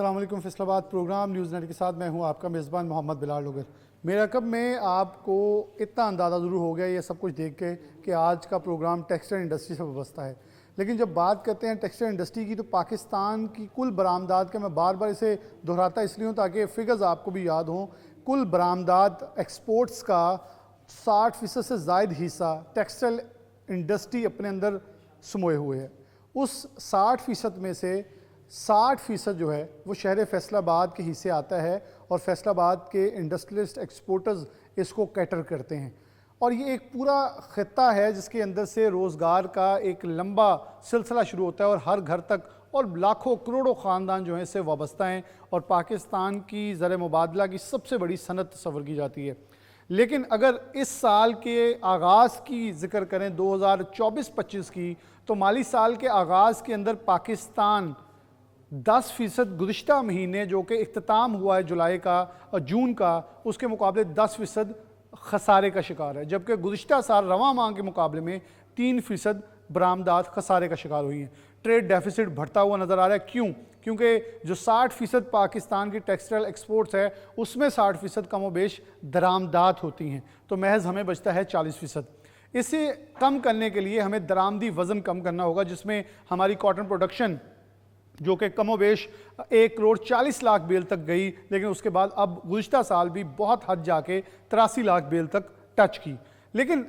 अस्सलाम वालेकुम। Faisalabad programme news net के साथ मैं हूं आपका मेज़बान मोहम्मद बिलाल लोगर। मेरा कब में आपको इतना अंदाज़ा ज़रूर हो गया ये सब कुछ देख के कि आज का प्रोग्राम टेक्सटाइल इंडस्ट्री से वाबस्ता है। लेकिन जब बात करते हैं टेक्सटाइल इंडस्ट्री की तो पाकिस्तान की कुल बरामदात के, मैं बार बार इसे दोहराता इसलिए हूँ ताकि फ़िगर्स आपको भी याद हों, कुल बरामदात एक्सपोर्ट्स का 60% से ज़ायद हिस्सा टेक्सटाइल इंडस्ट्री अपने अंदर समोए हुए है। उस 60% में से 60% जो है वो शहर फैसलाबाद के हिस्से आता है और फैसलाबाद के इंडस्ट्रियलिस्ट एक्सपोर्टर्स इसको कैटर करते हैं। और ये एक पूरा ख़त्ता है जिसके अंदर से रोज़गार का एक लंबा सिलसिला शुरू होता है और हर घर तक और लाखों करोड़ों ख़ानदान जो हैं इससे वाबस्ता हैं और पाकिस्तान की ज़र मुबादला की सबसे बड़ी सनत तस्वर की जाती है। लेकिन अगर इस साल के आगाज़ की ज़िक्र करें 2024-25 की, तो माली साल के आगाज़ के अंदर पाकिस्तान 10% गुज़िश्ता महीने जो कि इख्तिताम हुआ है जुलाई का और जून का, उसके मुकाबले 10% खसारे का शिकार है, जबकि गुज़िश्ता साल रवां माह के मुकाबले में 3% बरामदात खसारे का शिकार हुई हैं। ट्रेड डेफिसिट बढ़ता हुआ नज़र आ रहा है। क्यों? क्योंकि जो 60% पाकिस्तान की टेक्सटाइल एक्सपोर्ट्स है उसमें 60% कम व बेश दरामदात होती हैं, तो महज हमें बचता है 40%। इसे कम करने के लिए हमें दरामदी वज़न कम करना होगा, जिसमें हमारी कॉटन प्रोडक्शन जो कि कमो बेश 1,40,00,000 बेल तक गई, लेकिन उसके बाद अब गुज़िश्ता साल भी बहुत हद जाके 83 लाख बेल तक टच की। लेकिन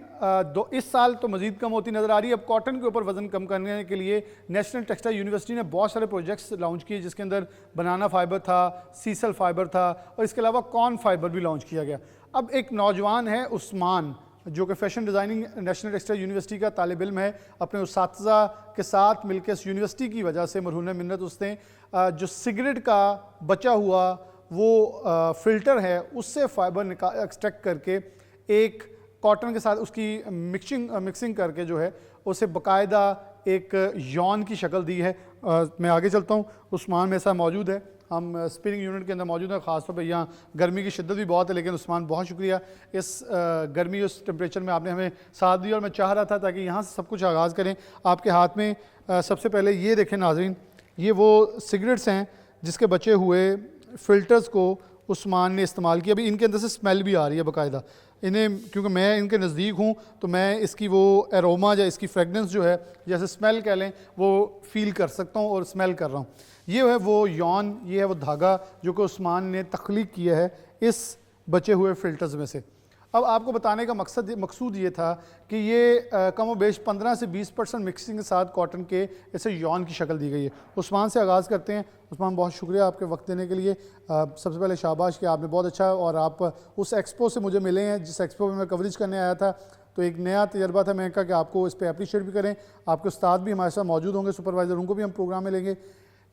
इस साल तो मज़ीद कम होती नज़र आ रही है। अब कॉटन के ऊपर वज़न कम करने के लिए नेशनल टेक्सटाइल यूनिवर्सिटी ने बहुत सारे प्रोजेक्ट्स लॉन्च किए, जिसके अंदर बनाना फाइबर था, सीसल फाइबर था और इसके अलावा कॉर्न फाइबर भी लॉन्च किया गया। अब एक नौजवान है उस्मान, जो कि fashion designing national textile university का तालिब इल्म है, अपने उस्ताज़ा के साथ मिलकर इस यूनिवर्सिटी की वजह से मरहून मिन्नत उसने जो सिगरेट का बचा हुआ वो फ़िल्टर है उससे फ़ाइबर एक्सट्रैक्ट करके एक कॉटन के साथ उसकी मिक्सिंग करके जो है उसे बाकायदा एक यॉन की शक्ल दी है। मैं आगे चलता हूँ। उस्मान मेरे साथ मौजूद है, हम स्पिनिंग यूनिट के अंदर मौजूद हैं। ख़ासतौर पर यहाँ गर्मी की शिद्दत भी बहुत है, लेकिन उस्मान बहुत शुक्रिया इस गर्मी उस टेम्परेचर में आपने हमें साथ दिया। और मैं चाह रहा था ताकि यहाँ से सब कुछ आगाज़ करें। आपके हाथ में सबसे पहले ये देखें नाज़रीन, ये वो सिगरेट्स हैं जिसके बचे हुए फ़िल्टर्स को उस्मान ने इस्तेमाल किया। अभी इनके अंदर से स्मेल भी आ रही है बाकायदा इन्हें, क्योंकि मैं इनके नज़दीक हूँ तो मैं इसकी वो एरोमा या इसकी फ्रेगनेंस जो है, जैसे स्मेल कह लें, वो फ़ील कर सकता हूँ और स्मेल कर रहा हूँ। ये है वो यॉन, ये है वो धागा जो कि उस्मान ने तख्लीक किया है इस बचे हुए फ़िल्टर्स में से। अब आपको बताने का मकसूद ये था कि ये कम व बेश 15 से 20% मिक्सिंग के साथ कॉटन के इसे यॉन की शक्ल दी गई है। उस्मान से आगाज़ करते हैं। उस्मान, बहुत शुक्रिया आपके वक्त देने के लिए। सबसे पहले शाबाश कि आपने बहुत अच्छा, और आप उस एक्सपो से मुझे मिले हैं जिस एक्सपो में मैं कवरेज करने आया था, तो एक नया तजर्बा था। मैंने कहा कि आपको इस पर अप्रीशिएट भी करें। आपके उस्ताद भी हमारे साथ मौजूद होंगे, सुपरवाइज़र, उनको भी हम प्रोग्राम में लेंगे।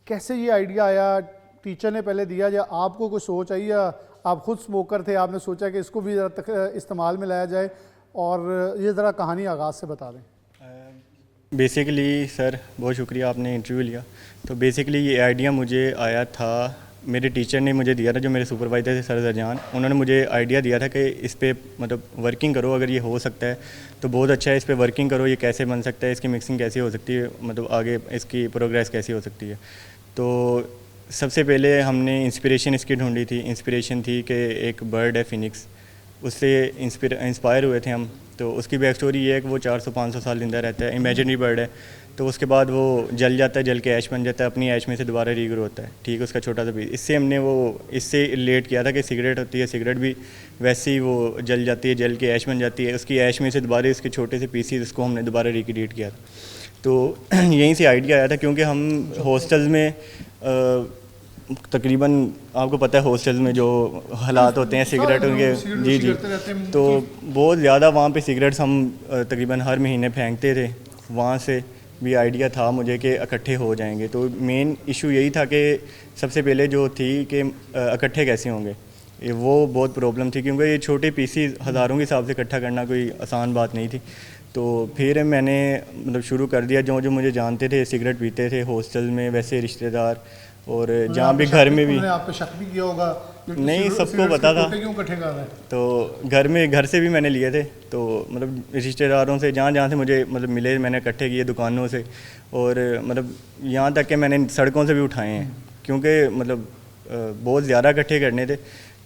कैसे ये आइडिया आया? टीचर ने पहले दिया या आपको कोई सोच आई, या आप ख़ुद स्मोकर थे, आपने सोचा कि इसको भी ज़रा इस्तेमाल में लाया जाए? और ये ज़रा कहानी आगाज़ से बता दें। बेसिकली सर, बहुत शुक्रिया आपने इंटरव्यू लिया। तो बेसिकली ये आइडिया मुझे आया था, मेरे टीचर ने मुझे दिया था, जो मेरे सुपरवाइज़र थे सर जरजान, उन्होंने मुझे आइडिया दिया था कि इस पर मतलब वर्किंग करो, अगर ये हो सकता है तो बहुत अच्छा है, इस पर वर्किंग करो, ये कैसे बन सकता है, इसकी मिक्सिंग कैसे हो सकती है, मतलब आगे इसकी प्रोग्रेस कैसी हो सकती है। तो सबसे पहले हमने इंस्पिरेशन इसकी ढूंढी थी। इंस्पिरेशन थी कि एक बर्ड है फिनिक्स, उससे इंस्पायर हुए थे हम। तो उसकी बैक स्टोरी ये है कि वो 400-500 साल जिंदा रहता है, इमेजिनरी बर्ड है। तो उसके बाद वो जल जाता है, जल के ऐश बन जाता है, अपनी ऐश में से दोबारा रीग्रो होता है, ठीक है, उसका छोटा सा पीस। इससे हमने वो इससे रिलेट किया था कि सिगरेट होती है, सिगरेट भी वैसे ही वो जल जाती है, जल के ऐश बन जाती है, उसकी ऐश में से दोबारा इसके छोटे से पीसीज उसको हमने दोबारा रिक्रिएट किया था। तो यहीं से आइडिया आया था, क्योंकि हम हॉस्टल्स में तकरीबन आपको पता है हॉस्टल्स में जो हालात होते हैं सिगरेट उनके, जी, तो बहुत ज़्यादा वहाँ पे सिगरेट्स हम तकरीबन हर महीने फेंकते थे। वहाँ से भी आइडिया था मुझे कि इकट्ठे हो जाएंगे। तो मेन इशू यही था कि सबसे पहले जो थी कि इकट्ठे कैसे होंगे, वो बहुत प्रॉब्लम थी, क्योंकि ये छोटे पीसी हज़ारों के हिसाब से इकट्ठा करना कोई आसान बात नहीं थी। तो फिर मैंने मतलब शुरू कर दिया, जो जो मुझे जानते थे सिगरेट पीते थे हॉस्टल में, वैसे रिश्तेदार और जहाँ भी घर में भी। आप पे शक भी किया होगा? नहीं, सबको पता था। क्यों इकट्ठे कर रहे हैं? तो घर से भी मैंने लिए थे, तो मतलब रिश्तेदारों से जहाँ जहाँ से मुझे मतलब मिले मैंने इकट्ठे किए, दुकानों से, और मतलब यहाँ तक कि मैंने सड़कों से भी उठाए हैं, क्योंकि मतलब बहुत ज़्यादा इकट्ठे करने थे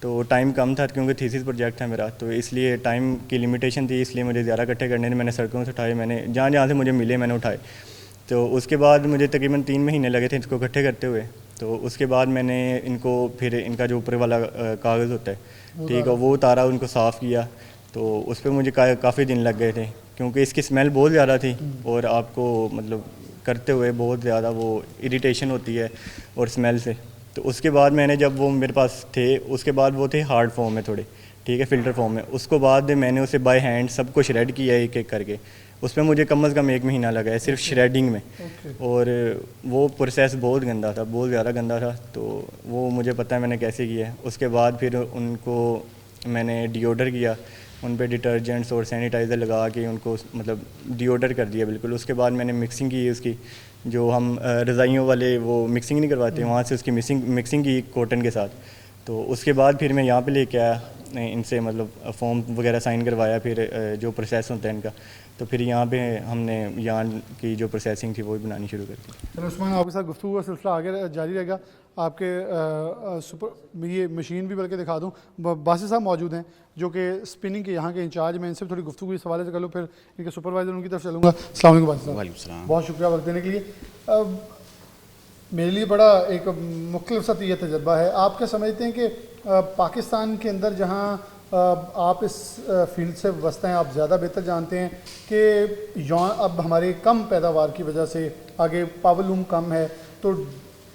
तो टाइम कम था, क्योंकि थीसिस प्रोजेक्ट था मेरा, तो इसलिए टाइम की लिमिटेशन थी, इसलिए मुझे ज़्यादा इकट्ठे करने थे। मैंने सड़कों से उठाए, मैंने जहाँ जहाँ से मुझे मिले मैंने उठाए। तो उसके बाद मुझे तकरीबन 3 महीने लगे थे इसको इकट्ठे करते हुए। तो उसके बाद मैंने इनको फिर इनका जो ऊपर वाला कागज़ होता है, ठीक है, वो उतारा, उनको साफ़ किया। तो उस पर मुझे काफ़ी दिन लग गए थे, क्योंकि इसकी स्मेल बहुत ज़्यादा थी और आपको मतलब करते हुए बहुत ज़्यादा वो इरिटेशन होती है और स्मेल से। तो उसके बाद मैंने जब वो मेरे पास थे, उसके बाद वो थे हार्ड फॉर्म में थोड़े, ठीक है, फ़िल्टर फॉर्म में। उसको बाद मैंने उसे बाय हैंड सब कुछ श्रेड किया एक एक करके। उसमें मुझे कम से कम 1 महीना लगा है सिर्फ श्रेडिंग में। और वो प्रोसेस बहुत गंदा था, बहुत ज़्यादा गंदा था, तो वो मुझे पता है मैंने कैसे किया है। उसके बाद फिर उनको मैंने डिओडर किया, उन पे डिटर्जेंट्स और सैनिटाइज़र लगा के उनको मतलब डिओडर कर दिया बिल्कुल। उसके बाद मैंने मिक्सिंग की उसकी, जो हम रज़ाइयों वाले वो मिक्सिंग नहीं करवाते, वहाँ से उसकी मिक्सिंग की कॉटन के साथ। तो उसके बाद फिर मैं यहाँ पे लेके आया, इनसे मतलब फॉर्म वगैरह साइन करवाया, फिर जो प्रोसेस होता है इनका, तो फिर यहाँ पे हमने यार्न की जो प्रोसेसिंग थी वो भी बनानी शुरू कर दी। चलो उस्मान, आपके साथ गुफ्तगू का सिलसिला आगे जारी रहेगा। आपके सुपर ये मशीन भी बल्कि दिखा दूँ, बासित साहब मौजूद हैं जो कि स्पिनिंग के यहाँ के इंचार्ज। मैं इनसे थोड़ी गुफ्तगू इस हवाले से कर लूँ, फिर इनके सुपरवाइज़र उनकी तरफ चलूँगा। अस्सलाम वालेकुम बासित साहब। वालेकुम सलाम। बहुत शुक्रिया वक्त देने के लिए। मेरे लिए बड़ा एक मुख्तलिफ सा ये तजर्बा है। आप क्या समझते हैं कि पाकिस्तान के अंदर जहाँ आप इस फील्ड से वाबस्ता हैं, आप ज़्यादा बेहतर जानते हैं कि अब हमारे कम पैदावार की वजह से आगे पावरलूम कम है, तो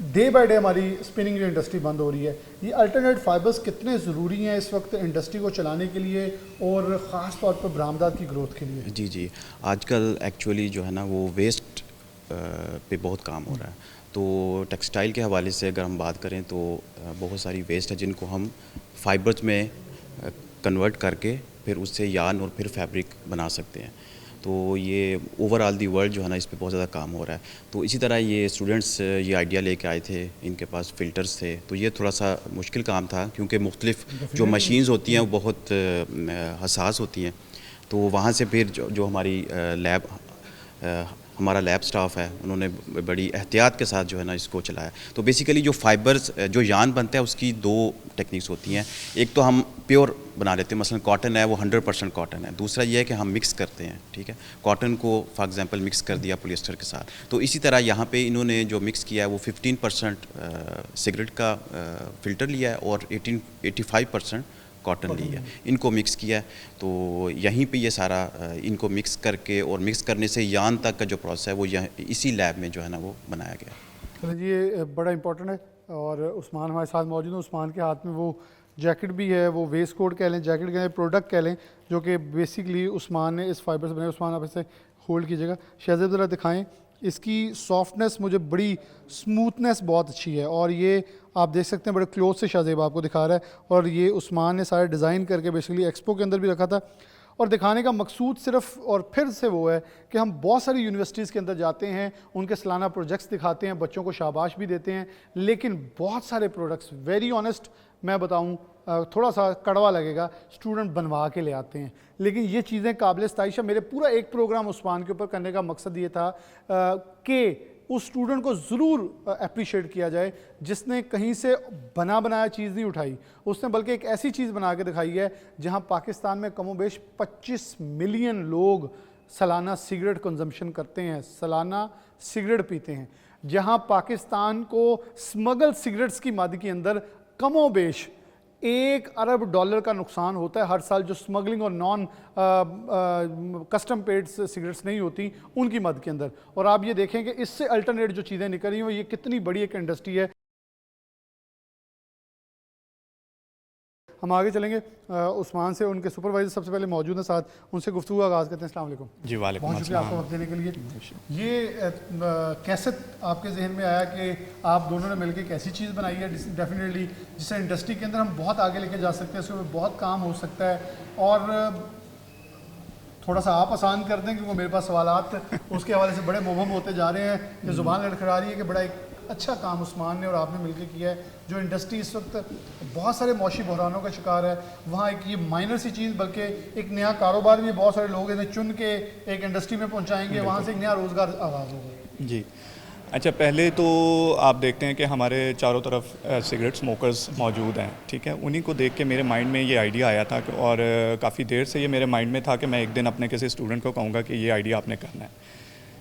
डे बाय डे हमारी स्पिनिंग जो इंडस्ट्री बंद हो रही है, ये अल्टरनेट फाइबर्स कितने ज़रूरी हैं इस वक्त इंडस्ट्री को चलाने के लिए और ख़ास तौर पर बरामदात की ग्रोथ के लिए? जी, आजकल एक्चुअली जो है ना वो वेस्ट पे बहुत काम हो रहा है। तो टेक्सटाइल के हवाले से अगर हम बात करें तो बहुत सारी वेस्ट है जिनको हम फाइबर्स में कन्वर्ट करके फिर उससे यार्न और फिर फैब्रिक बना सकते हैं। तो ये ओवरऑल दी वर्ल्ड जो है ना इस पे बहुत ज़्यादा काम हो रहा है। तो इसी तरह ये स्टूडेंट्स ये आइडिया लेके आए थे, इनके पास फ़िल्टर्स थे, तो ये थोड़ा सा मुश्किल काम था क्योंकि मुख्तलिफ जो मशीन्स होती हैं वो बहुत हसास होती हैं। तो वहाँ से फिर जो हमारी हमारा लैब स्टाफ है उन्होंने बड़ी एहतियात के साथ जो है ना इसको चलाया। तो बेसिकली जो फाइबर्स जो यार्न बनता है उसकी 2 टेक्निक्स होती हैं। एक तो हम प्योर बना लेते हैं, मसलन कॉटन है वो 100% कॉटन है। दूसरा ये है कि हम मिक्स करते हैं, ठीक है, कॉटन को फॉर एग्जांपल मिक्स कर दिया पॉलिएस्टर के साथ। तो इसी तरह यहाँ पे इन्होंने जो मिक्स किया है वो 15% सिगरेट का फ़िल्टर लिया है और 85% कॉटन ली है, इनको मिक्स किया है। तो यहीं पे ये सारा इनको मिक्स करके और मिक्स करने से यार्न तक का जो प्रोसेस है वो इसी लैब में जो है ना वो बनाया गया। चलिए जी, ये बड़ा इंपॉर्टेंट है। और उस्मान हमारे साथ मौजूद है। उस्मान के हाथ में वो जैकेट भी है, वो वेस्ट कोट कह लें, जैकेट कह लें, प्रोडक्ट कह लें, जो कि बेसिकली उस्मान ने इस फाइबर से बनाए। उस्मान आप इसे होल्ड कीजिएगा, शहज़ेब ज़रा दिखाएं। इसकी सॉफ्टनेस मुझे बड़ी स्मूथनेस बहुत अच्छी है और ये आप देख सकते हैं बड़े क्लोज से शाहजेब आपको दिखा रहा है। और ये उस्मान ने सारे डिज़ाइन करके बेसिकली एक्सपो के अंदर भी रखा था। और दिखाने का मकसूद सिर्फ और फिर से वो है कि हम बहुत सारी यूनिवर्सिटीज़ के अंदर जाते हैं, उनके सालाना प्रोजेक्ट्स दिखाते हैं, बच्चों को शाबाश भी देते हैं, लेकिन बहुत सारे प्रोडक्ट्स वेरी ऑनेस्ट मैं बताऊं, थोड़ा सा कड़वा लगेगा, स्टूडेंट बनवा के ले आते हैं। लेकिन ये चीज़ें काबिल सताइश है। मेरे पूरा एक प्रोग्राम उस्मान के ऊपर करने का मकसद ये था कि उस स्टूडेंट को ज़रूर अप्रिशिएट किया जाए जिसने कहीं से बना बनाया चीज़ नहीं उठाई, उसने बल्कि एक ऐसी चीज़ बना के दिखाई है जहां पाकिस्तान में कमोबेश 25 मिलियन लोग सालाना सिगरेट कंजम्पशन करते हैं, सालाना सिगरेट पीते हैं, जहां पाकिस्तान को स्मगल सिगरेट्स की मद के अंदर कमोबेश $1 अरब का नुकसान होता है हर साल, जो स्मगलिंग और नॉन कस्टम पेड सिगरेट्स नहीं होती उनकी मद के अंदर। और आप ये देखें कि इससे अल्टरनेट जो चीज़ें निकल रही हैं ये कितनी बड़ी एक इंडस्ट्री है। हम आगे चलेंगे, उस्मान से उनके सुपरवाइजर सबसे पहले मौजूद हैं साथ, उनसे गुफ्तगू आगाज़ करते हैं। अस्सलाम वालेकुम जी। वालेकुम बहुत शुक्रिया आपको वक्त देने के लिए। ये कैसे आपके जहन में आया कि आप दोनों ने मिलकर एक ऐसी चीज़ बनाई है डेफिनेटली जिससे इंडस्ट्री के अंदर हम बहुत आगे लेके जा सकते हैं, इसके ऊपर बहुत काम हो सकता है। और थोड़ा सा आप आसान कर दें क्योंकि मेरे पास सवालात उसके हवाले से बड़े मुबहम होते जा रहे हैं कि ज़ुबान लड़खड़ा रही है कि बड़ा एक अच्छा काम उस्मान ने और आपने मिलकर किया है। जो इंडस्ट्री इस वक्त बहुत सारे मौशी बहरानों का शिकार है, वहाँ एक ये माइनर सी चीज़ बल्कि एक नया कारोबार भी बहुत सारे लोग इन्हें चुन के एक इंडस्ट्री में पहुँचाएंगे, वहाँ से एक नया रोज़गार आगाज़ होगा। जी, अच्छा, पहले तो आप देखते हैं कि हमारे चारों तरफ सिगरेट स्मोकर्स मौजूद हैं, ठीक है। उन्हीं को देख के मेरे माइंड में ये आइडिया आया था और काफ़ी देर से ये मेरे माइंड में था कि मैं एक दिन अपने किसी स्टूडेंट को कहूँगा कि ये आइडिया आपने करना है,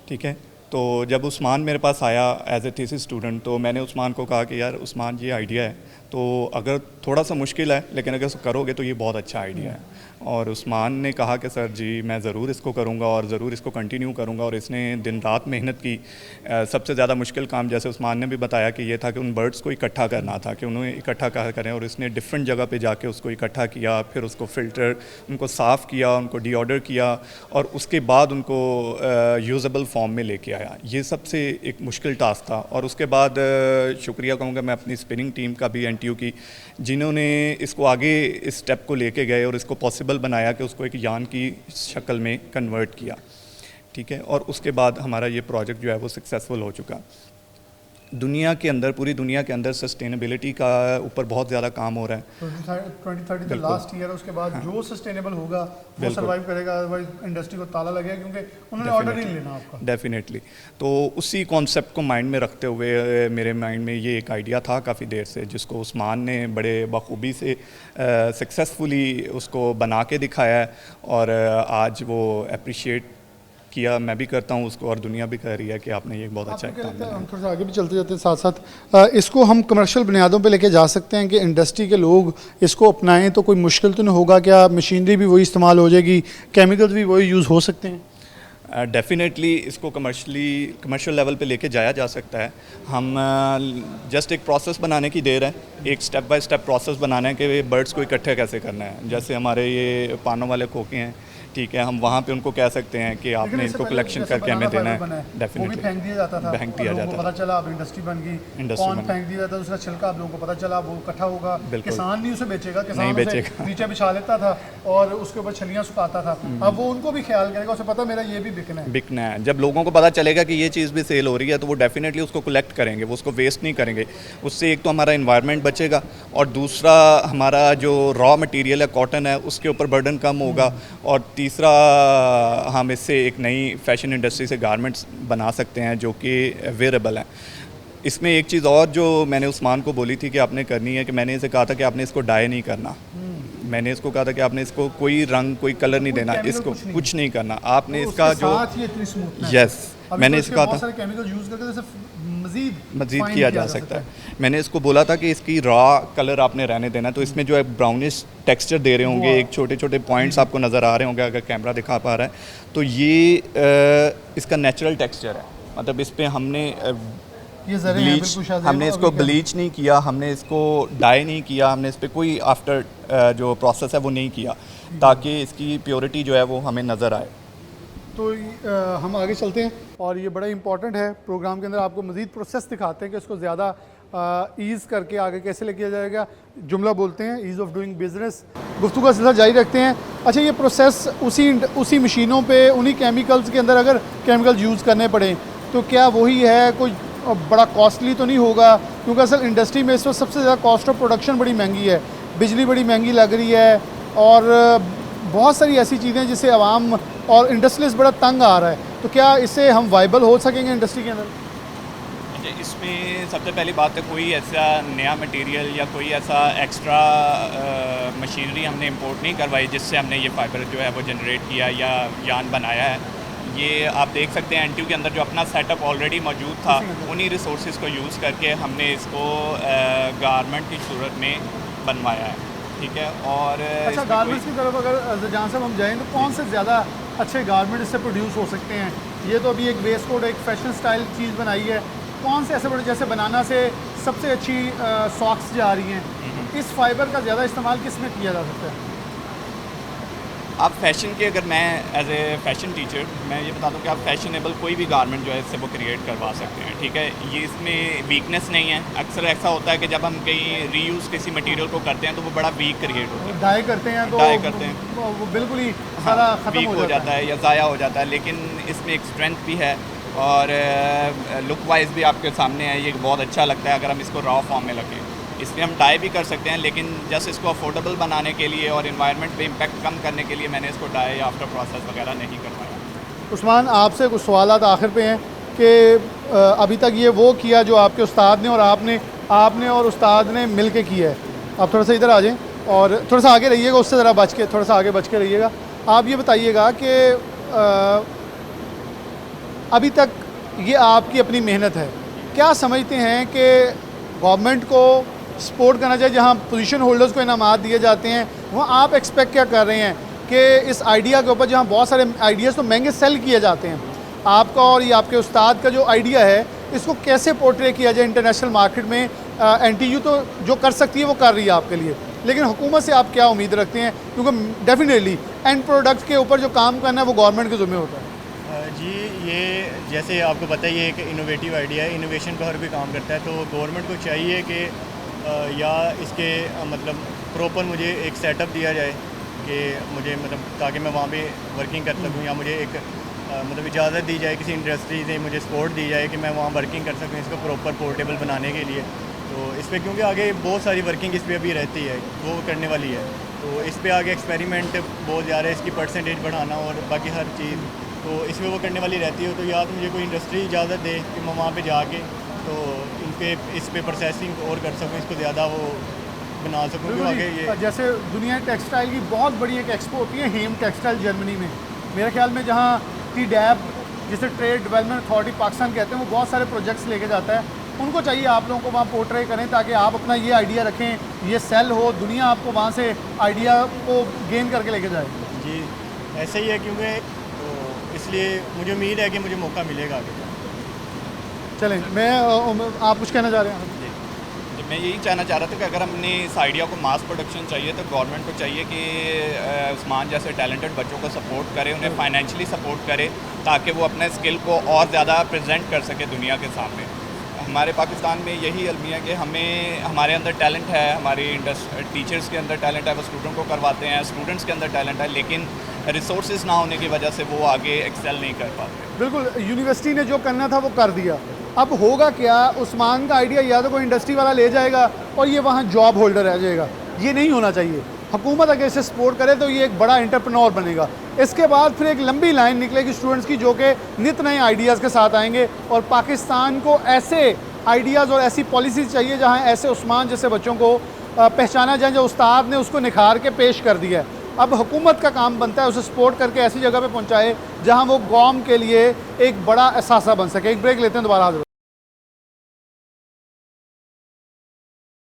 ठीक है। तो जब उस्मान मेरे पास आया एज ए थीसिस स्टूडेंट, तो मैंने उस्मान को कहा कि यार उस्मान, ये आइडिया है, तो अगर थोड़ा सा मुश्किल है लेकिन अगर इसको करोगे तो ये बहुत अच्छा आइडिया है। और उस्मान ने कहा कि सर जी, मैं ज़रूर इसको करूँगा और ज़रूर इसको कंटिन्यू करूँगा। और इसने दिन रात मेहनत की। सबसे ज़्यादा मुश्किल काम, जैसे उस्मान ने भी बताया, कि ये था कि उन बर्ड्स को इकट्ठा करना था, कि उन्हें इकट्ठा करें। और इसने डिफरेंट जगह पे जाके उसको इकट्ठा किया, फिर उसको फ़िल्टर, उनको साफ़ किया, उनको डीऑर्डर किया और उसके बाद उनको यूज़ेबल फॉर्म में लेके आया। ये सबसे एक मुश्किल टास्क था। और उसके बाद शुक्रिया कहूँगा मैं अपनी स्पिनिंग टीम का भी, एनटीयू की, जिन्होंने इसको आगे इस स्टेप को लेके गए और इसको पॉसिबल बनाया कि उसको एक यान की शक्ल में कन्वर्ट किया, ठीक है। और उसके बाद हमारा ये प्रोजेक्ट जो है वो सक्सेसफुल हो चुका। दुनिया के अंदर, पूरी दुनिया के अंदर सस्टेनेबिलिटी का ऊपर बहुत ज़्यादा काम हो रहा है। 2030 तो लास्ट ईयर है, उसके बाद जो सस्टेनेबल होगा वो सर्वाइव करेगा, अदरवाइज इंडस्ट्री को ताला लगेगा, क्योंकि उन्होंने ऑर्डर ही नहीं लेना आपका। डेफिनेटली। तो उसी कॉन्सेप्ट को माइंड में रखते हुए मेरे माइंड में ये एक आइडिया था काफ़ी देर से, जिसको उस्मान ने बड़े बखूबी से सक्सेसफुली उसको बना के दिखाया है। और आज वो अप्रिशिएट किया, मैं भी करता हूँ उसको और दुनिया भी कह रही है कि आपने ये बहुत अच्छा काम किया। हम थोड़ा सा आगे भी चलते जाते हैं साथ साथ, इसको हम कमर्शियल बुनियादों पे लेके जा सकते हैं कि इंडस्ट्री के लोग इसको अपनाएं, तो कोई मुश्किल तो नहीं होगा? क्या मशीनरी भी वही इस्तेमाल हो जाएगी, केमिकल्स भी वही यूज़ हो सकते हैं? डेफिनेटली इसको कमर्शियल लेवल पे लेके जाया जा सकता है। हम जस्ट एक प्रोसेस बनाने की देर है, एक स्टेप बाय स्टेप प्रोसेस बनाना है कि बर्ड्स को इकट्ठे कैसे करना है। जैसे हमारे ये पानों वाले खोखे हैं, ठीक है, हम वहाँ पे उनको कह सकते हैं कि आपने इनको कलेक्शन करके हमें देना है। डेफिनेटली फेंक दिया जाता था, फेंक दिया जाता था, पता चला अब इंडस्ट्री बन गई। कौन फेंक दिया जाता था, उसका छिलका आप लोगों को पता चला, वो इकट्ठा होगा। किसान नहीं उसे बेचेगा, किसान उसे नीचे बिछा लेता था और उसके ऊपर छलियाँ सुखाता था। अब वो उनको भी ख्याल करेगा, उसे पता मेरा ये भी बिकना है। जब लोगों को पता चलेगा कि ये चीज़ भी सेल हो रही है, तो वो डेफिनेटली उसको कलेक्ट करेंगे, वो उसको वेस्ट नहीं करेंगे। उससे एक तो हमारा इन्वायरमेंट बचेगा और दूसरा हमारा जो रॉ मटेरियल है, कॉटन है, उसके ऊपर बर्डन कम होगा। और तीसरा, हम इससे एक नई फैशन इंडस्ट्री से गारमेंट्स बना सकते हैं जो कि वेयरेबल हैं। इसमें एक चीज़ और जो मैंने उस्मान को बोली थी कि आपने करनी है, कि मैंने इसे कहा था कि आपने इसको डाई नहीं करना। मैंने इसको कहा था कि आपने इसको कोई रंग, कोई कलर नहीं देना, इसको कुछ नहीं करना। आपने इसका जो यस, मैंने इसका था मज़ीद किया जा सकता है। मैंने इसको बोला था कि इसकी रॉ कलर आपने रहने देना। तो इसमें जो है ब्राउनिश टेक्सचर दे रहे होंगे, एक छोटे छोटे पॉइंट्स आपको नज़र आ रहे होंगे अगर कैमरा दिखा पा रहा है तो। ये इसका नेचुरल टेक्सचर है, मतलब इस पर हमने इसको ब्लीच नहीं किया, हमने इसको डाई नहीं किया, हमने इस पर कोई आफ्टर जो प्रोसेस है वो नहीं किया, ताकि इसकी प्योरिटी जो है वो हमें नज़र आए। तो हम आगे चलते हैं और ये बड़ा इंपॉर्टेंट है। प्रोग्राम के अंदर आपको मज़ीद प्रोसेस दिखाते हैं कि इसको ज़्यादा ईज़ करके आगे कैसे लेके जाएगा। जुमला बोलते हैं ईज़ ऑफ डूइंग बिजनेस। गुफ्तगू का सिलसिला जारी रखते हैं। अच्छा, ये प्रोसेस उसी मशीनों पे, उन्हीं केमिकल्स के अंदर अगर केमिकल यूज़ करने पड़े तो क्या वही है? कोई बड़ा कॉस्टली तो नहीं होगा? क्योंकि असल इंडस्ट्री में इस वक्त सबसे ज़्यादा कॉस्ट ऑफ प्रोडक्शन बड़ी महंगी है, बिजली बड़ी महंगी लग रही है और बहुत सारी ऐसी चीज़ें जिससे आवाम और इंडस्ट्रियलिस्ट बड़ा तंग आ रहा है। तो क्या इससे हम वाइबल हो सकेंगे इंडस्ट्री के अंदर? इसमें सबसे पहली बात है, कोई ऐसा नया मटेरियल या कोई ऐसा एक्स्ट्रा मशीनरी हमने इंपोर्ट नहीं करवाई जिससे हमने ये फाइबर जो है वो जनरेट किया या यान बनाया है। ये आप देख सकते हैं एनटीयू के अंदर जो अपना सेटअप ऑलरेडी मौजूद था, उन्हीं रिसोर्सेज को यूज़ करके हमने इसको गारमेंट की सूरत में बनवाया है, ठीक है। और अच्छा, गारमेंट्स की तरफ अगर जहाँ से हम जाएँ तो कौन से ज़्यादा अच्छे गारमेंट इससे प्रोड्यूस हो सकते हैं? ये तो अभी एक वेस्ट कोट, एक फैशन स्टाइल चीज़ बनाई है। कौन से ऐसे बड़े, जैसे बनाना से सबसे अच्छी सॉक्स जा रही हैं, इस फाइबर का ज़्यादा इस्तेमाल किस में किया जा सकता है? आप फैशन के, अगर मैं एज ए फैशन टीचर मैं ये बता दूं कि आप फैशनेबल कोई भी गारमेंट जो है इससे वो क्रिएट करवा सकते हैं, ठीक है। ये इसमें वीकनेस नहीं है। अक्सर ऐसा होता है कि जब हम कहीं रीयूज़ किसी मटेरियल को करते हैं तो वो बड़ा वीक क्रिएट होता है, डाई करते हैं तो वो बिल्कुल ही सारा खत्म वीक हो जाता है या ज़ाया हो जाता है। लेकिन इसमें एक स्ट्रेंथ भी है और लुक वाइज भी आपके सामने है, ये बहुत अच्छा लगता है अगर हम इसको रॉ फॉर्म में रखें। इसलिए हम डाई भी कर सकते हैं, लेकिन जस्ट इसको अफोर्डेबल बनाने के लिए और इन्वायरमेंट पे इम्पैक्ट कम करने के लिए मैंने इसको डाई या आफ्टर प्रोसेस वगैरह नहीं करवाया। उस्मान, आपसे कुछ सवाल आखिर पे हैं कि अभी तक ये वो किया जो आपके उस्ताद ने और आपने और उस्ताद ने मिल के किया है। आप थोड़ा सा इधर आ जाएँ और थोड़ा सा आगे रहिएगा, उससे ज़रा बच के, थोड़ा सा आगे बच के रहिएगा। आप ये बताइएगा कि अभी तक ये आपकी अपनी मेहनत है, क्या समझते हैं कि गवर्नमेंट को सपोर्ट करना चाहिए, जहाँ पोजीशन होल्डर्स को इनामात दिए जाते हैं वहाँ आप एक्सपेक्ट क्या कर रहे हैं कि इस आइडिया के ऊपर, जहाँ बहुत सारे आइडियाज़ तो महंगे सेल किए जाते हैं, आपका और ये आपके उस्ताद का जो आइडिया है इसको कैसे पोर्ट्रे किया जाए इंटरनेशनल मार्केट में? NTU तो जो कर सकती है वो कर रही है आपके लिए, लेकिन हुकूमत से आप क्या उम्मीद रखते हैं? क्योंकि डेफिनेटली एंड प्रोडक्ट के ऊपर जो काम करना है वो गवर्नमेंट के ज़िम्मे होता है। जी, ये जैसे आपको पता है ये एक इनोवेटिव आइडिया है, इनोवेशन पर हर कोई काम करता है, तो गवर्नमेंट को चाहिए कि या इसके मतलब प्रॉपर मुझे एक सेटअप दिया जाए कि मुझे मतलब ताकि मैं वहाँ पे वर्किंग कर सकूँ, या मुझे एक मतलब इजाज़त दी जाए किसी इंडस्ट्री से, मुझे सपोर्ट दी जाए कि मैं वहाँ वर्किंग कर सकूँ इसको प्रॉपर पोर्टेबल बनाने के लिए। तो इस पर क्योंकि आगे बहुत सारी वर्किंग इस पर अभी रहती है, वो करने वाली है, तो इस पर आगे एक्सपेरिमेंट बहुत ज़्यादा है, इसकी परसेंटेज बढ़ाना और बाकी हर चीज़, तो इसमें वो करने वाली रहती है। तो या तो मुझे कोई इंडस्ट्री इजाज़त दे कि मैं वहाँ पे जाके तो इस पे प्रोसेसिंग और कर सकूँ, इसको ज़्यादा वो बना सकूँ कि आगे ये। जैसे दुनिया टेक्सटाइल की बहुत बड़ी एक एक्सपो होती है हेम टेक्सटाइल जर्मनी में, मेरे ख्याल में जहाँ TDAB जिसे ट्रेड डेवलपमेंट अथॉरिटी पाकिस्तान कहते हैं, वो बहुत सारे प्रोजेक्ट्स लेके जाता है। उनको चाहिए आप लोगों को वहाँ पोर्ट्रे करें ताकि आप अपना ये आइडिया रखें, ये सेल हो, दुनिया आपको वहाँ से आइडिया को गेन करके लेके जाए। जी ऐसे ही है, क्योंकि तो इसलिए मुझे उम्मीद है कि मुझे मौका मिलेगा आगे। चलें, आप कुछ कहना चाह रहे हैं? मैं यही कहना चाह रहा था कि अगर हमने इस आइडिया को मास प्रोडक्शन चाहिए तो गवर्नमेंट को चाहिए कि उस्मान जैसे टैलेंटेड बच्चों को सपोर्ट करे, उन्हें फाइनेंशियली सपोर्ट करे ताकि वो अपने स्किल को और ज़्यादा प्रेजेंट कर सके दुनिया के सामने। हमारे पाकिस्तान में यही अलमिया कि हमारे अंदर टैलेंट है, हमारी टीचर्स के अंदर टैलेंट है, वो स्टूडेंट को करवाते हैं, स्टूडेंट्स के अंदर टैलेंट है, लेकिन रिसोर्सेज ना होने की वजह से वो आगे एक्सेल नहीं कर पाते। बिल्कुल, यूनिवर्सिटी ने जो करना था वो कर दिया। अब होगा क्या, उस्मान का आइडिया या तो कोई इंडस्ट्री वाला ले जाएगा और ये वहाँ जॉब होल्डर रह जाएगा। ये नहीं होना चाहिए। हुकूमत अगर इसे सपोर्ट करे तो ये एक बड़ा एंटरप्रेन्योर बनेगा। इसके बाद फिर एक लंबी लाइन निकलेगी स्टूडेंट्स की, जो कि नित नए आइडियाज़ के साथ आएंगे। और पाकिस्तान को ऐसे आइडियाज़ और ऐसी पॉलिसीज़ चाहिए जहाँ ऐसे उस्मान जैसे बच्चों को पहचाना जाए, जो उस्ताद ने उसको निखार के पेश कर दिया है। अब हुकूमत का काम बनता है उसे सपोर्ट करके ऐसी जगह पे पहुंचाए जहां वो कौम के लिए एक बड़ा एहसास बन सके। एक ब्रेक लेते हैं, दोबारा हाजिर।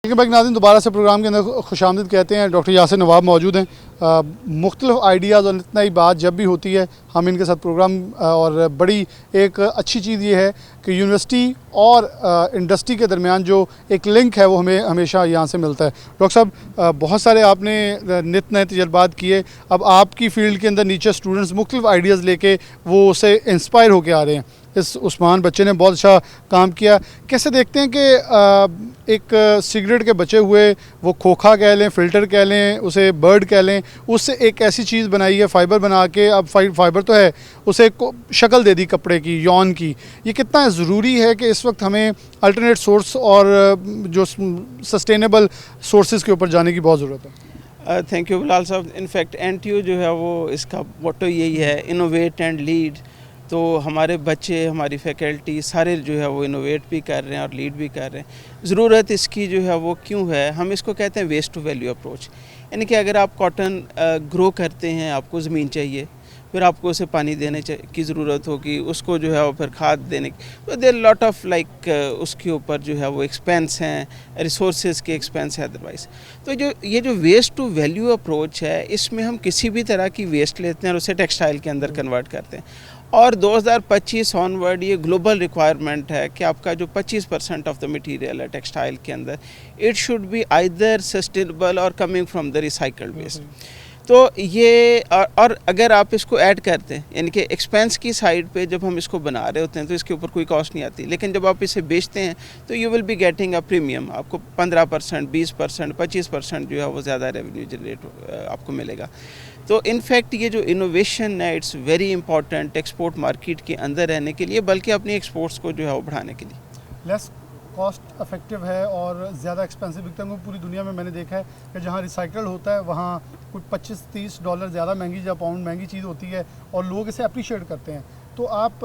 नाज़रीन, दोबारा से प्रोग्राम के अंदर खुशामदीद कहते हैं। डॉक्टर यासिर नवाब मौजूद हैं। मुख्तलिफ आइडियाज़ और इतना ही बात जब भी होती है हम इनके साथ प्रोग्राम, और बड़ी एक अच्छी चीज़ ये है कि यूनिवर्सिटी और इंडस्ट्री के दरमियान जो एक लिंक है वो हमें हमेशा यहाँ से मिलता है। डॉक्टर साहब, बहुत सारे आपने नित नए तजर्बात किए, अब आपकी फ़ील्ड के अंदर नीचे स्टूडेंट्स मुख्तलिफ आइडियाज़ लेके वो उससे इंस्पायर होकर आ रहे हैं। इस उस्मान बच्चे ने बहुत अच्छा काम किया। कैसे देखते हैं कि एक सिगरेट के बचे हुए, वो खोखा कह लें, फ़िल्टर कह लें, उसे बर्ड कह लें, उससे एक ऐसी चीज़ बनाई है फ़ाइबर बना के, अब फाइबर तो है, उसे शक्ल दे दी कपड़े की, यॉन की। ये कितना ज़रूरी है कि इस वक्त हमें अल्टरनेट सोर्स और जो सस्टेनेबल सोर्सेज के ऊपर जाने की बहुत ज़रूरत है। थैंक यू बिलाल साहब। इनफैक्ट NTU जो है वो इसका मोटो यही है, इनोवेट एंड लीड। तो हमारे बच्चे, हमारी फैकल्टी सारे जो है वो इनोवेट भी कर रहे हैं और लीड भी कर रहे हैं। ज़रूरत इसकी जो है वो क्यों है, हम इसको कहते हैं वेस्ट टू वैल्यू अप्रोच। यानी कि अगर आप कॉटन ग्रो करते हैं, आपको ज़मीन चाहिए, फिर आपको उसे पानी देने की ज़रूरत होगी, उसको जो है वो फिर खाद देने की, तो देयर लॉट ऑफ लाइक उसके ऊपर जो है वो एक्सपेंस हैं, रिसोर्सेज के एक्सपेंस है अदरवाइज़। तो ये जो वेस्ट टू वैल्यू अप्रोच है, इसमें हम किसी भी तरह की वेस्ट लेते हैं और उसे टेक्सटाइल के अंदर कन्वर्ट करते हैं। और 2025 ऑनवर्ड ये ग्लोबल रिक्वायरमेंट है कि आपका जो 25% ऑफ द मटेरियल है टेक्सटाइल के अंदर, it should be either sustainable or coming from the recycled waste. तो ये और अगर आप इसको ऐड करते हैं, यानी कि एक्सपेंस की साइड पे जब हम इसको बना रहे होते हैं तो इसके ऊपर कोई कॉस्ट नहीं आती, लेकिन जब आप इसे बेचते हैं तो you will be getting a premium. आपको 15%, 20%, 25% जो है वो ज़्यादा रेवेन्यू जनरेट आपको मिलेगा। तो इनफैक्ट ये जो इनोवेशन है, it's very important export market के अंदर रहने के लिए, बल्कि अपनी एक्सपोर्ट्स को जो है वो बढ़ाने के लिए। लेस कॉस्ट इफेक्टिव है और ज़्यादा एक्सपेंसिव बिकता है। पूरी दुनिया में मैंने देखा है कि जहाँ रिसाइकल होता है वहाँ कुछ $25-30 ज़्यादा महंगी या पाउंड महंगी चीज़ होती है और लोग इसे अप्रिशिएट करते हैं। तो आप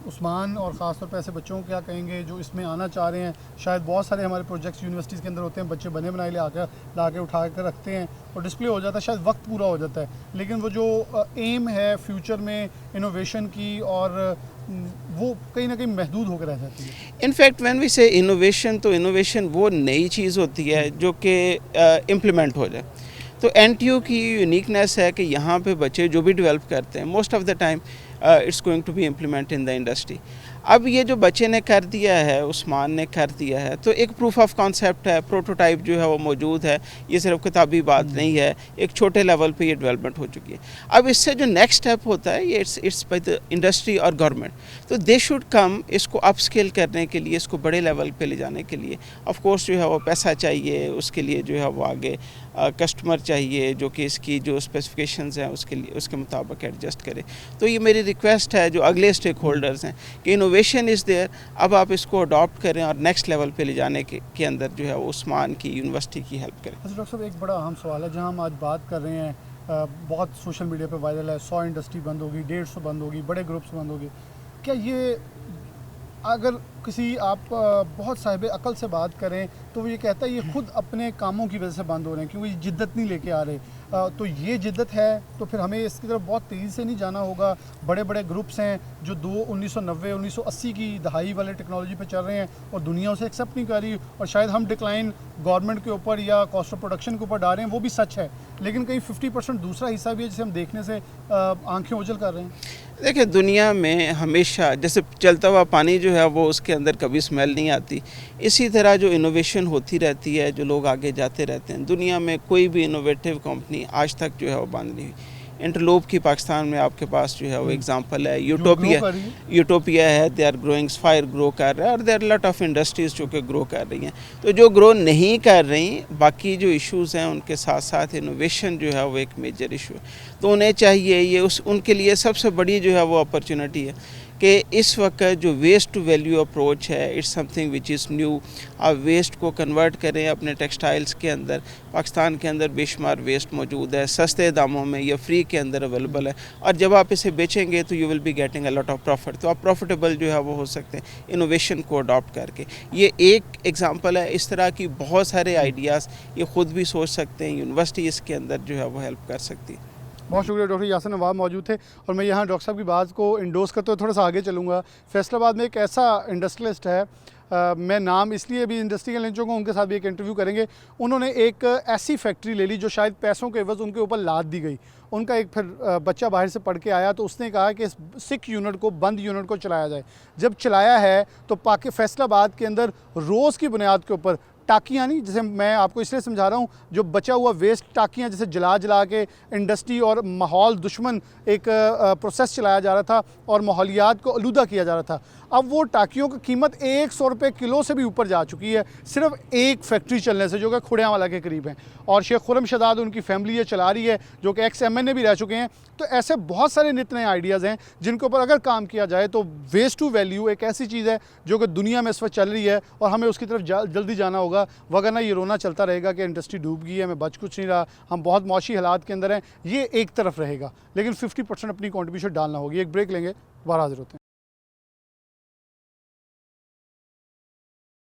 उस्मान और ख़ासतौर पर ऐसे बच्चों को क्या कहेंगे जो इसमें आना चाह रहे हैं? शायद बहुत सारे हमारे प्रोजेक्ट्स यूनिवर्सिटीज़ के अंदर होते हैं, बच्चे बने बनाए ला के उठा कर रखते हैं और डिस्प्ले हो जाता है, शायद वक्त पूरा हो जाता है, लेकिन वो जो एम है फ्यूचर में इनोवेशन की और वो कहीं ना कहीं महदूद होकर रह जाती है। इनफैक्ट व्हेन वी से इनोवेशन, तो इनोवेशन वो नई चीज़ होती है जो कि इम्प्लीमेंट हो जाए। तो एनटीयू की यूनिकनेस है कि यहाँ पे बच्चे जो भी डेवलप करते हैं most of the time it's going to be implement in the industry. अब ये जो बच्चे ने कर दिया है, उस्मान ने कर दिया है, तो एक प्रूफ ऑफ कॉन्सेप्ट है, प्रोटोटाइप जो है वो मौजूद है, ये सिर्फ किताबी बात नहीं है, एक छोटे लेवल पे ये डेवलपमेंट हो चुकी है। अब इससे जो नेक्स्ट स्टेप होता है ये इट्स बाय द इंडस्ट्री और गवर्नमेंट, तो दे शुड कम इसको अपस्केल करने के लिए, इसको बड़े लेवल पे ले जाने के लिए। ऑफ कोर्स जो है वो पैसा चाहिए, उसके लिए जो है वो आगे कस्टमर चाहिए जो कि इसकी जो स्पेसिफिकेशंस हैं उसके लिए उसके मुताबिक एडजस्ट करे। तो ये मेरी रिक्वेस्ट है जो अगले स्टेक होल्डर्स हैं कि इनोवेशन इज़ देयर, अब आप इसको अडॉप्ट करें और नेक्स्ट लेवल पे ले जाने के अंदर जो है वो उस्मान की यूनिवर्सिटी की हेल्प करें। अच्छा डॉक्टर साहब, एक बड़ा अहम सवाल है जहाँ हम आज बात कर रहे हैं, बहुत सोशल मीडिया पे वायरल है, 100 इंडस्ट्री बंद होगी, 150 बंद होगी, बड़े ग्रुप्स बंद होगी। क्या ये अगर किसी आप बहुत साहिब अकल से बात करें तो वो ये कहता है ये खुद अपने कामों की वजह से बंद हो रहे हैं क्योंकि ये जिद्दत नहीं लेके आ रहे। तो ये जिद्दत है तो फिर हमें इसकी तरफ बहुत तेज़ी से नहीं जाना होगा। बड़े बड़े ग्रुप्स हैं जो 1990 1980 की दहाई वाले टेक्नोलॉजी पे चल रहे हैं और दुनिया उसे एक्सेप्ट नहीं कर रही, और शायद हम डिक्लाइन गवर्नमेंट के ऊपर या कॉस्ट ऑफ प्रोडक्शन के ऊपर डाल रहे हैं, वो भी सच है, लेकिन कहीं 50% दूसरा हिस्सा भी है जिसे हम देखने से आंखें ओझल कर रहे हैं। देखिए दुनिया में हमेशा जैसे चलता हुआ पानी जो है वो उसके अंदर कभी स्मेल नहीं आती, इसी तरह जो इनोवेशन होती रहती है, जो लोग आगे जाते रहते हैं, दुनिया में कोई भी इनोवेटिव कंपनी आज तक जो है वो बंद नहीं हुई। इंटरलोप की पाकिस्तान में आपके पास जो है वो एग्जांपल है, यूटोपिया है, they are growing, fire grow कर रहा है, और देयर लॉट ऑफ इंडस्ट्रीज़ जो कि ग्रो कर रही हैं। तो जो ग्रो नहीं कर रही, बाकी जो इश्यूज़ हैं उनके साथ साथ इनोवेशन जो है वो एक मेजर इशू है। तो उन्हें चाहिए ये उनके लिए सबसे बड़ी जो है वो अपॉर्चुनिटी है कि इस वक्त जो वेस्ट टू वैल्यू अप्रोच है, it's something which is new. आप वेस्ट को कन्वर्ट करें अपने टेक्सटाइल्स के अंदर। पाकिस्तान के अंदर बेशुमार वेस्ट मौजूद है, सस्ते दामों में या फ्री के अंदर अवेलेबल है, और जब आप इसे बेचेंगे तो you will be getting a lot of profit. तो आप प्रॉफिटेबल जो है वो हो सकते हैं इनोवेशन को अडॉप्ट करके। ये एक एग्जांपल है, इस तरह की बहुत सारे आइडियाज़ ये ख़ुद भी सोच सकते हैं, यूनिवर्सिटी इसके अंदर जो है वो हेल्प कर सकती है। बहुत शुक्रिया। डॉक्टर यासिर नवाब मौजूद थे और मैं यहाँ डॉक्टर साहब की बात को इंडोर्स करते हुए थोड़ा सा आगे चलूँगा। फैसलाबाद में एक ऐसा इंडस्ट्रियलिस्ट है, मैं नाम इसलिए भी इंडस्ट्री के लेना चाहूँगा, उनके साथ भी एक इंटरव्यू करेंगे। उन्होंने एक ऐसी फैक्ट्री ले ली जो शायद पैसों के एवज़ उनके ऊपर लाद दी गई। उनका एक फिर बच्चा बाहर से पढ़ के आया तो उसने कहा कि इस सिक यूनिट को, बंद यूनिट को चलाया जाए। जब चलाया है तो फैसलाबाद के अंदर रोज़ की बुनियाद के ऊपर टाकियाँ नहीं, जैसे मैं आपको इसलिए समझा रहा हूँ, जो बचा हुआ वेस्ट टाकियाँ जैसे जला के इंडस्ट्री और माहौल दुश्मन एक प्रोसेस चलाया जा रहा था और माहौलियात को आलूदा किया जा रहा था। अब वो टाकियों की कीमत 100 रुपये किलो से भी ऊपर जा चुकी है, सिर्फ एक फैक्ट्री चलने से, जो कि खुड़ियांवाला के करीब है। और शेख खुरम शहजाद उनकी फैमिली ये चला रही है, जो कि XMNA भी रह चुके हैं। तो ऐसे बहुत सारे नित नए आइडियाज़ हैं जिनके ऊपर अगर काम किया जाए तो वेस्ट टू वैल्यू एक ऐसी चीज़ है जो कि दुनिया में इस वक्त चल रही है और हमें उसकी तरफ जल्दी जाना होगा, वरना ये रोना चलता रहेगा कि इंडस्ट्री डूब गई है, हमें बच कुछ नहीं रहा, हम बहुत मौशी हालात के अंदर हैं। ये एक तरफ रहेगा, लेकिन 50% अपनी कॉन्ट्रीब्यूशन डालना होगी। एक ब्रेक लेंगे, बाहर हाजिर होते हैं।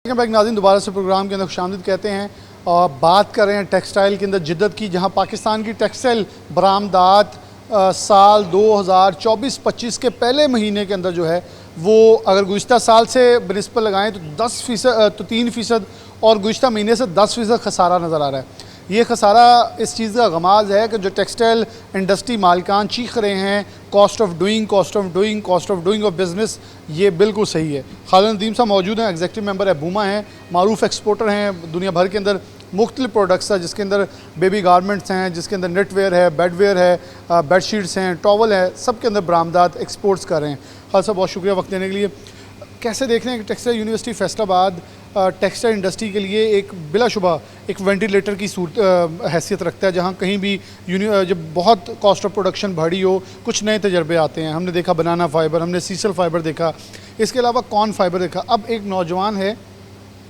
बैक नाज़रीन, दोबारा से प्रोग्राम के अंदर खुशामदीद कहते हैं और बात कर रहे हैं टेक्सटाइल के अंदर जिद्दत की, जहां पाकिस्तान की टेक्सटाइल बरामदात साल 2024-25 के पहले महीने के अंदर जो है वो अगर गुज़िश्ता साल से बनिस्बत लगाएं तो 10% तो 3% और गुज़िश्ता महीने से 10% खसारा नज़र आ रहा है। ये खसारा इस चीज़ का गमाज़ है कि जो टेक्सटाइल इंडस्ट्री मालिकान चीख रहे हैं, cost of doing of business, ये बिल्कुल सही है। खालिद नदीम साहब मौजूद हैं, एग्जीक्यूटिव मेंबर है बूमा हैं, मारूफ एक्सपोर्टर हैं दुनिया भर के अंदर। मुख्तलिफ प्रोडक्ट्स है जिसके अंदर बेबी गारमेंट्स हैं, जिसके अंदर नेटवेयर है, बेडवेयर है, बेडशीट्स हैं, टॉवल है, सब के अंदर बरामदात एक्सपोर्ट्स कर रहे हैं। खालिद साहब बहुत शुक्रिया वक्त देने के लिए। कैसे देख रहे हैं कि textile university Faisalabad textile industry के लिए एक बिलाशुबा एक वेंटिलेटर की हैसियत रखता है, जहाँ कहीं भी जब बहुत कॉस्ट ऑफ प्रोडक्शन बढ़ी हो, कुछ नए तजर्बे आते हैं। हमने देखा बनाना फाइबर, हमने सीसल फाइबर देखा, इसके अलावा कॉर्न फाइबर देखा। अब एक नौजवान है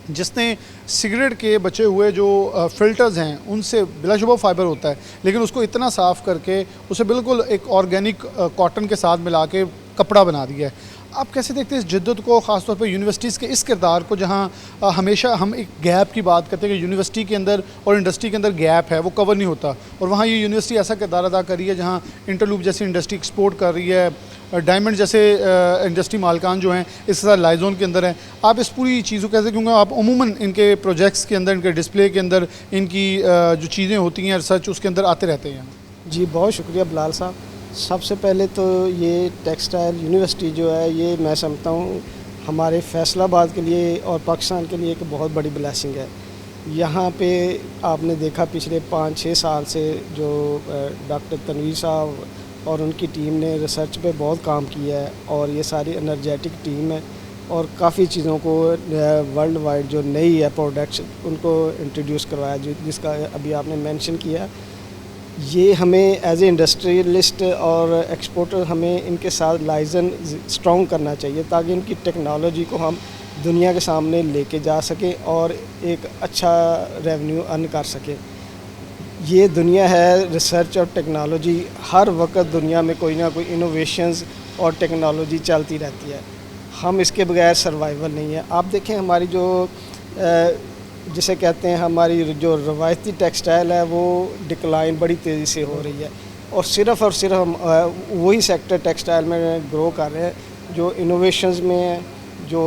जिसने सिगरेट के बचे हुए जो फ़िल्टर्स हैं उनसे बिलाशुबा फ़ाइबर होता है, लेकिन उसको इतना साफ़ करके उसे बिल्कुल एक ऑर्गेनिक कॉटन के साथ मिला के कपड़ा बना दिया है। आप कैसे देखते हैं इस जिद्दत को, ख़ासतौर पर यूनिवर्सिटीज़ के इस किरदार को, जहाँ हमेशा हम एक गैप की बात करते हैं कि यूनिवर्सिटी के अंदर और इंडस्ट्री के अंदर गैप है, वो कवर नहीं होता, और वहाँ ये यूनिवर्सिटी ऐसा किरदार अदा कर रही है जहाँ इंटरलूप जैसी इंडस्ट्री एक्सपोर्ट कर रही है, डायमंड जैसे इंडस्ट्री मालकान जो हैं इसके साथ लाइजोन के अंदर हैं। आप इस पूरी चीज़ को कैसे, क्योंकि आप उमूमन इनके प्रोजेक्ट्स के अंदर, इनके डिस्प्ले के अंदर, इनकी जो चीज़ें होती हैं रिसर्च, उसके अंदर आते रहते हैं। जी बहुत शुक्रिया बिलाल साहब। सबसे पहले तो ये टेक्सटाइल यूनिवर्सिटी जो है, ये मैं समझता हूँ हमारे फैसलाबाद के लिए और पाकिस्तान के लिए एक बहुत बड़ी ब्लेसिंग है। यहाँ पे आपने देखा पिछले 5-6 साल से जो डॉक्टर तनवीर साहब और उनकी टीम ने रिसर्च पे बहुत काम किया है, और ये सारी एनर्जेटिक टीम है, और काफ़ी चीज़ों को वर्ल्ड वाइड जो नई है प्रोडक्ट्स उनको इंट्रोड्यूस करवाया, जिसका अभी आपने मेंशन किया। ये हमें एज ए इंडस्ट्रियलिस्ट और एक्सपोर्टर हमें इनके साथ लाइजन स्ट्रॉन्ग करना चाहिए, ताकि इनकी टेक्नोलॉजी को हम दुनिया के सामने लेके जा सकें और एक अच्छा रेवेन्यू अर्न कर सकें। ये दुनिया है रिसर्च और टेक्नोलॉजी, हर वक्त दुनिया में कोई ना कोई इनोवेशंस और टेक्नोलॉजी चलती रहती है। हम इसके बगैर सर्वाइवल नहीं है। आप देखें हमारी जो जिसे कहते हैं हमारी जो रवायती टेक्सटाइल है वो डिक्लाइन बड़ी तेज़ी से हो रही है, और सिर्फ़ हम वही सेक्टर टेक्सटाइल में ग्रो कर रहे हैं जो इनोवेशंस में है, जो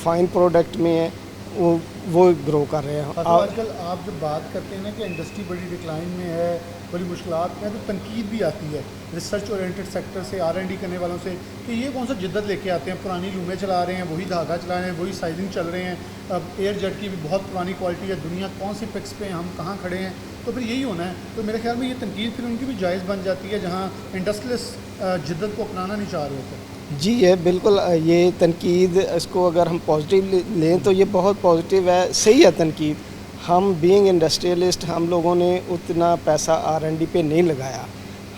फाइन प्रोडक्ट में है, वो ग्रो कर रहे हैं। आजकल आप जब बात करते हैं ना कि इंडस्ट्री बड़ी डिक्लाइन में है, बड़ी मुश्किलात में है, तो तनकीद भी आती है रिसर्च ओरिएंटेड सेक्टर से, R&D करने वालों से, कि ये कौन सा जिद्दत लेके आते हैं, पुरानी लूमें चला रहे हैं, वही धागा चला रहे हैं, वही साइजिंग चल रहे हैं, अब एयर जेट की भी बहुत पुरानी क्वालिटी है, दुनिया कौन सी पिक्स पे हम कहाँ खड़े हैं, तो फिर यही होना है। तो मेरे ख्याल में ये तनकीद फिर उनकी भी जायज़ बन जाती है, जहाँ इंडस्ट्रियलिस्ट जिद्दत को अपनाना नहीं चाह रहे होते। जी ये बिल्कुल, ये तनकीद इसको अगर हम पॉजिटिव लें तो ये बहुत पॉजिटिव है, सही है तनकीद। हम बीइंग इंडस्ट्रियलिस्ट, हम लोगों ने उतना पैसा R&D पे नहीं लगाया।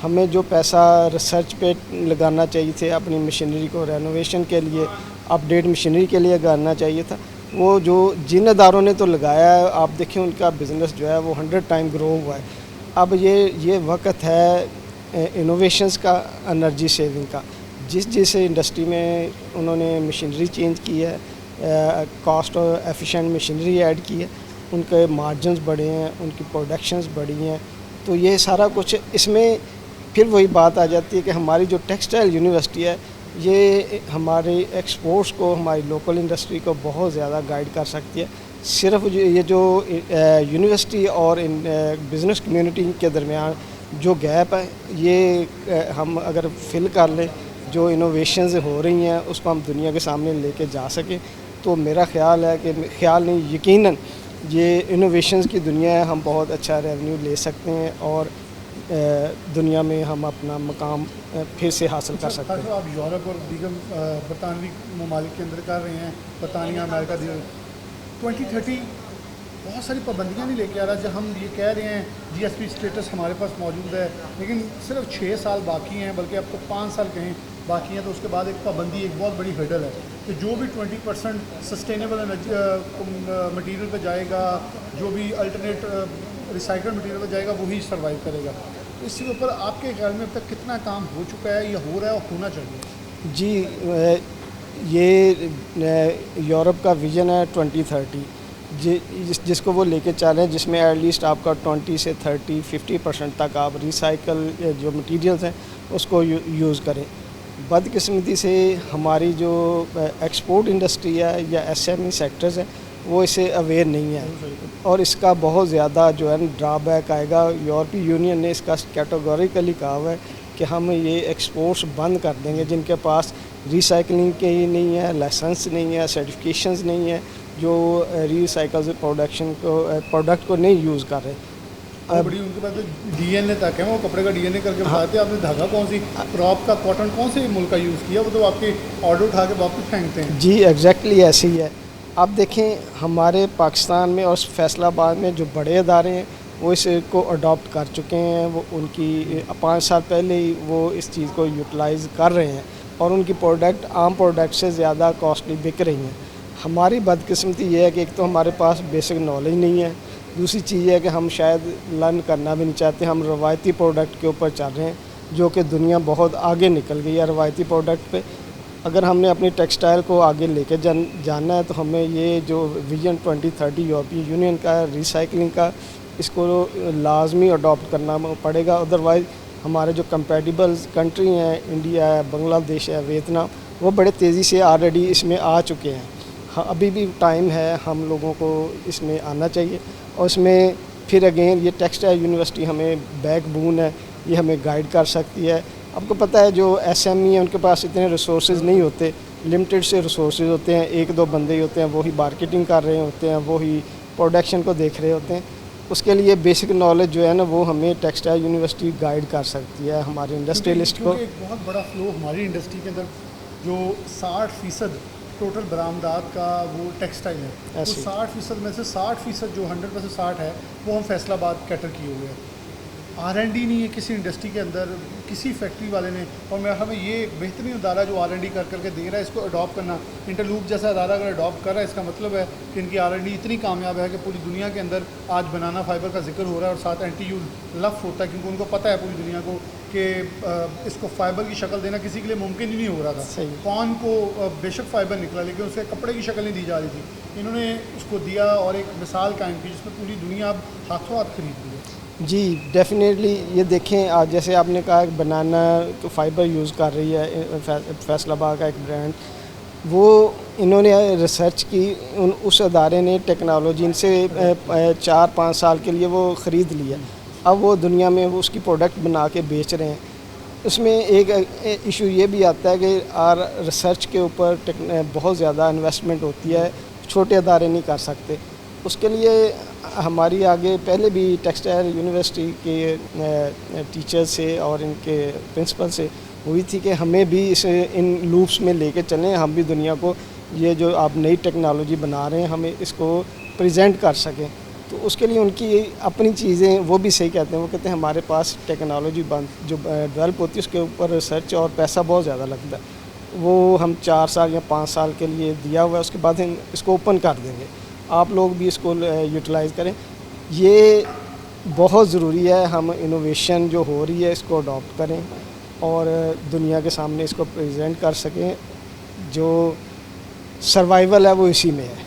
हमें जो पैसा रिसर्च पे लगाना चाहिए थे, अपनी मशीनरी को रेनोवेशन के लिए, अपडेट मशीनरी के लिए लगाना चाहिए था, वो जो जिन अदारों ने तो लगाया है, आप देखें उनका बिज़नेस जो है वो 100 टाइम ग्रो हुआ है। अब ये वक्त है इनोवेशंस का, एनर्जी सेविंग का। जिस इंडस्ट्री में उन्होंने मशीनरी चेंज की है, कॉस्ट और एफिशिएंट मशीनरी ऐड की है, उनके मार्जिन्स बढ़े हैं, उनकी प्रोडक्शंस बढ़ी हैं, तो ये सारा कुछ इसमें फिर वही बात आ जाती है कि हमारी जो टेक्सटाइल यूनिवर्सिटी है ये हमारे एक्सपोर्ट्स को, हमारी लोकल इंडस्ट्री को बहुत ज़्यादा गाइड कर सकती है। सिर्फ ये जो यूनिवर्सिटी और बिज़नेस कम्युनिटी के दरमियान जो गैप है, ये हम अगर फिल कर लें, जो इनोवेशंस हो रही हैं उसको हम दुनिया के सामने लेके जा सकें, तो मेरा ख्याल है कि, ख्याल नहीं यकीनन ये इनोवेशंस की दुनिया है, हम बहुत अच्छा रेवेन्यू ले सकते हैं और दुनिया में हम अपना मकाम फिर से हासिल कर सकते हैं। आप यूरोप और दीगर बरतानवी ममालिक के अंदर कर रहे हैं, बरतानिया, अमेरिका, 2030 बहुत सारी पाबंदियाँ नहीं लेके आ रहा। जब हम ये कह रहे हैं GSP स्टेटस हमारे पास मौजूद है, लेकिन सिर्फ 6 साल बाकी हैं, बल्कि अब तो 5 साल कहें बाकी हैं, तो उसके बाद एक पाबंदी, एक बहुत बड़ी हर्डल है कि जो भी 20% सस्टेनेबल मटीरियल पे जाएगा, जो भी अल्टरनेट रिसाइकल मटीरियल पे जाएगा, वही सर्वाइव करेगा। तो इसके ऊपर आपके ख्याल में अब तक कितना काम हो चुका है या हो रहा है और होना चाहिए? जी ये यूरोप का विज़न है 2030, जिसको वो लेके चल रहे हैं, जिसमें एटलीस्ट आपका 20 से 30-50% तक आप रिसाइकल जो मटीरियल्स हैं उसको यूज़ करें। बदकिस्मती से हमारी जो एक्सपोर्ट इंडस्ट्री है या SME सेक्टर्स हैं वो इससे अवेयर नहीं है, और इसका बहुत ज़्यादा जो है ड्रॉबैक आएगा। यूरोपीय यूनियन ने इसका कैटेगोरिकली कहा हुआ है कि हम ये एक्सपोर्ट्स बंद कर देंगे जिनके पास रिसाइकलिंग के ही नहीं है, लाइसेंस नहीं है, सर्टिफिकेशंस नहीं है, जो रिसाइकल प्रोडक्ट को नहीं यूज़ कर रहे। बड़ी उनके पास तो DNA तक है, वो कपड़े का DNA करके बताते हैं। आपने धागा कौन सी, क्रॉप का, कॉटन कौन से मुल्क का यूज़ किया, वो तो आपके ऑर्डर उठा के वापस फेंकते हैं। जी एग्जैक्टली ऐसे ही है। आप देखें हमारे पाकिस्तान में और फैसलाबाद में जो बड़े अदारे हैं वो इसको अडॉप्ट कर चुके हैं, वो उनकी 5 साल पहले ही वो इस चीज़ को यूटिलाइज़ कर रहे हैं, और उनकी प्रोडक्ट आम प्रोडक्ट से ज़्यादा कॉस्टली बिक रही हैं। हमारी बदकिस्मती ये है कि एक तो हमारे पास बेसिक नॉलेज नहीं है, दूसरी चीज़ है कि हम शायद लर्न करना भी नहीं चाहते। हम रवायती प्रोडक्ट के ऊपर चल रहे हैं, जो कि दुनिया बहुत आगे निकल गई है रवायती प्रोडक्ट पे। अगर हमने अपनी टेक्सटाइल को आगे लेके जाना है तो हमें ये जो विजन 2030 यूरोपीय यूनियन का रिसाइकलिंग का, इसको लाजमी अडॉप्ट करना पड़ेगा। अदरवाइज़ हमारे जो कंपेटिबल कंट्री हैं, इंडिया है, बांग्लादेश है, वियतनाम, वो बड़े तेज़ी से ऑलरेडी इसमें आ चुके हैं। हाँ, अभी भी टाइम है, हम लोगों को इसमें आना चाहिए। और इसमें फिर अगेन ये टेक्सटाइल यूनिवर्सिटी हमें बैकबोन है, ये हमें गाइड कर सकती है। आपको पता है जो SME है उनके पास इतने रिसोर्सेज नहीं होते, लिमिटेड से रिसोर्सेज होते हैं, एक दो बंदे ही होते हैं, वही मार्केटिंग कर रहे होते हैं, वही प्रोडक्शन को देख रहे होते हैं। उसके लिए बेसिक नॉलेज जो है ना वो हमें टेक्सटाइल यूनिवर्सिटी गाइड कर सकती है हमारे इंडस्ट्रियलिस्ट को। क्योंकि एक बहुत बड़ा फ्लो हमारी इंडस्ट्री के अंदर जो 60% टोटल बरामदात का वो टेक्सटाइल है, वो ऐसे। 60% में से 60% जो 100% 60 है वो हम फैसलाबाद कैटर किए हुए हैं। R&D नहीं है किसी इंडस्ट्री के अंदर, किसी फैक्ट्री वाले ने। और मेरा ख्याल में ये एक बेहतरीन अदारा जो R&D कर करके दे रहा है, इसको अडॉप्ट करना। इंटरलूप जैसा अदारा अगर अडॉप्ट कर रहा है, इसका मतलब है कि इनकी R&D इतनी कामयाब है कि पूरी दुनिया के अंदर आज बनाना फाइबर का जिक्र हो रहा है और साथ NTU लफ होता है, क्योंकि उनको पता है पूरी दुनिया को कि इसको फाइबर की शक्ल देना किसी के लिए मुमकिन ही नहीं हो रहा था। सही। कौन को बेशक फाइबर निकला, लेकिन उसके कपड़े की शक्ल नहीं दी जा रही थी। इन्होंने उसको दिया और एक मिसाल कायम की जिसमें पूरी दुनिया अब हाथों हाथ खरीद रही है। जी डेफिनेटली, ये देखें आज जैसे आपने कहा बनाना तो फाइबर यूज़ कर रही है फैसलाबाद का एक ब्रांड, वो इन्होंने रिसर्च की, उस अदारे ने टेक्नोलॉजी इनसे 4-5 साल के लिए वो ख़रीद लिया। अब वो दुनिया में वो उसकी प्रोडक्ट बना के बेच रहे हैं। उसमें एक इशू ये भी आता है कि रिसर्च के ऊपर बहुत ज़्यादा इन्वेस्टमेंट होती है, छोटे अदारे नहीं कर सकते। उसके लिए हमारी आगे पहले भी टेक्सटाइल यूनिवर्सिटी के टीचर से और इनके प्रिंसिपल से हुई थी कि हमें भी इसे इन लूप्स में लेके चलें, हम भी दुनिया को ये जो आप नई टेक्नोलॉजी बना रहे हैं हमें इसको प्रेजेंट कर सकें। तो उसके लिए उनकी अपनी चीज़ें, वो भी सही कहते हैं, वो कहते हैं हमारे पास टेक्नोलॉजी जो डेवलप होती है उसके ऊपर रिसर्च और पैसा बहुत ज़्यादा लगता है। वो हम 4 साल या 5 साल के लिए दिया हुआ है, उसके बाद हम इसको ओपन कर देंगे। आप लोग भी इसको यूटिलाइज़ करें, ये बहुत ज़रूरी है। हम इनोवेशन जो हो रही है इसको अडॉप्ट करें और दुनिया के सामने इसको प्रेजेंट कर सकें। जो सर्वाइवल है वो इसी में है।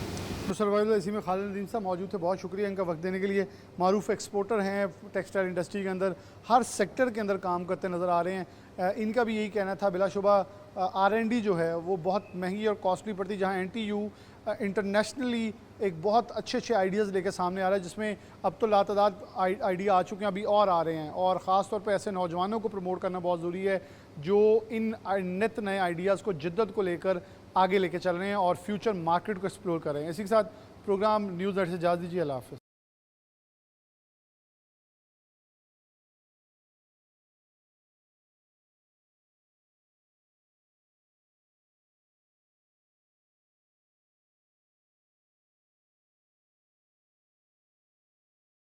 तो सर्वाइवल इसी में खालिद नदीम साहब मौजूद थे, बहुत शुक्रिया इनका वक्त देने के लिए। मारूफ एक्सपोर्टर हैं, टेक्सटाइल इंडस्ट्री के अंदर हर सेक्टर के अंदर काम करते नज़र आ रहे हैं। इनका भी यही कहना था, बिलाशुबा R&D जो है वो बहुत महंगी और कॉस्टली पड़ती, जहाँ NTU इंटरनेशनली एक बहुत अच्छे आइडियाज़ लेकर सामने आ रहा है, जिसमें अब तो लातादाद आइडिया आ चुके हैं, अभी और आ रहे हैं। और ख़ास तौर पे ऐसे नौजवानों को प्रमोट करना बहुत ज़रूरी है जो इन नित नए आइडियाज़ को, जिद्दत को लेकर आगे लेके चल रहे हैं और फ्यूचर मार्केट को एक्सप्लोर कर रहे हैं। इसी के साथ प्रोग्राम न्यूज़ नेट से इजाज़त दीजिए। अल्लाह हाफ़िज़।